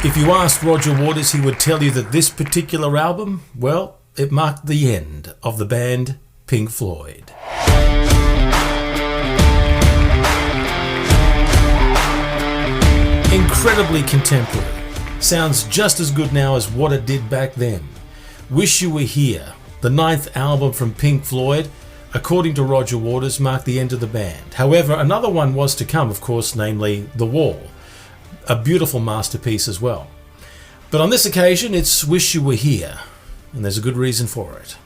If you asked Roger Waters, he would tell you that this particular album, well, it marked the end of the band Pink Floyd. Incredibly contemporary. Sounds just as good now as what it did back then. Wish You Were Here, the 9th album from Pink Floyd, according to Roger Waters, marked the end of the band. However, another one was to come, of course, namely The Wall. A beautiful masterpiece as well. But on this occasion, it's Wish You Were Here, and there's a good reason for it.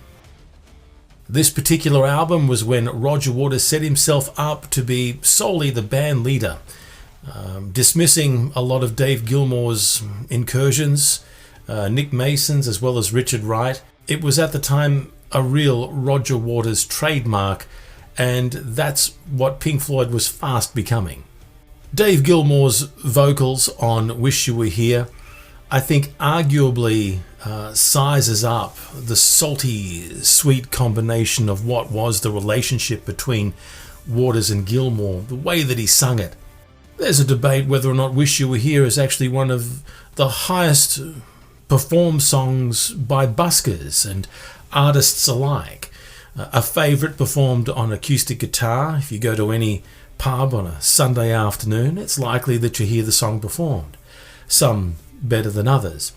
This particular album was when Roger Waters set himself up to be solely the band leader, dismissing a lot of Dave Gilmour's incursions, Nick Mason's as well as Richard Wright. It was at the time a real Roger Waters trademark, and that's what Pink Floyd was fast becoming. Dave Gilmour's vocals on Wish You Were Here, I think arguably sizes up the salty, sweet combination of what was the relationship between Waters and Gilmour, the way that he sung it. There's a debate whether or not Wish You Were Here is actually one of the highest performed songs by buskers and artists alike. A favourite performed on acoustic guitar. If you go to any pub on a Sunday afternoon, it's likely that you hear the song performed. Some better than others.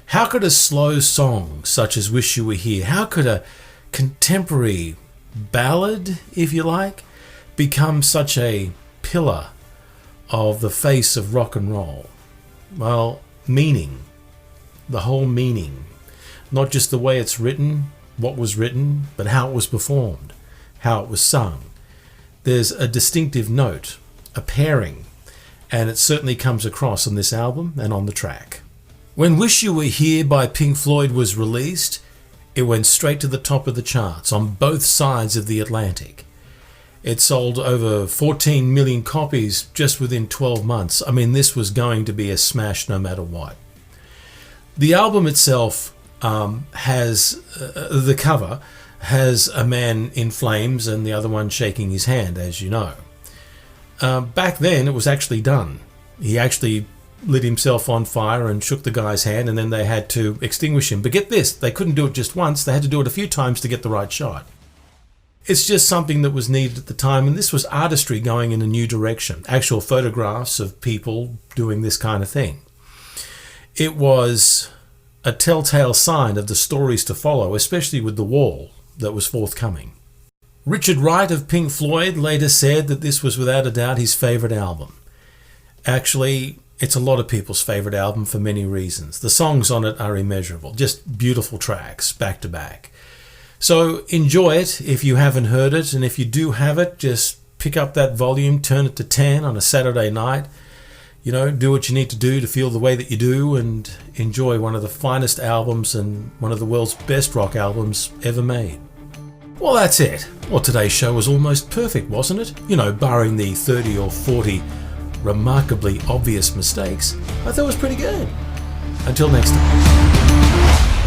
How could a slow song such as Wish You Were Here, how could a contemporary ballad, if you like, become such a pillar of the face of rock and roll? Well, meaning. The whole meaning. Not just the way it's written, what was written, but how it was performed, how it was sung. There's a distinctive note, a pairing, and it certainly comes across on this album and on the track. When Wish You Were Here by Pink Floyd was released, it went straight to the top of the charts on both sides of the Atlantic. It sold over 14 million copies just within 12 months. I mean, this was going to be a smash no matter what. The album itself has, the cover has a man in flames and the other one shaking his hand, as you know. Back then, it was actually done. He actually lit himself on fire and shook the guy's hand, and then they had to extinguish him. But get this, they couldn't do it just once. They had to do it a few times to get the right shot. It's just something that was needed at the time, and this was artistry going in a new direction. Actual photographs of people doing this kind of thing. It was a telltale sign of the stories to follow, especially with The Wall that was forthcoming. Richard Wright of Pink Floyd later said that this was without a doubt his favourite album. Actually, it's a lot of people's favourite album for many reasons. The songs on it are immeasurable, just beautiful tracks, back to back. So enjoy it if you haven't heard it, and if you do have it, just pick up that volume, turn it to 10 on a Saturday night. You know, do what you need to do to feel the way that you do and enjoy one of the finest albums and one of the world's best rock albums ever made. Well, that's it. Well, today's show was almost perfect, wasn't it? You know, barring the 30 or 40 remarkably obvious mistakes, I thought it was pretty good. Until next time.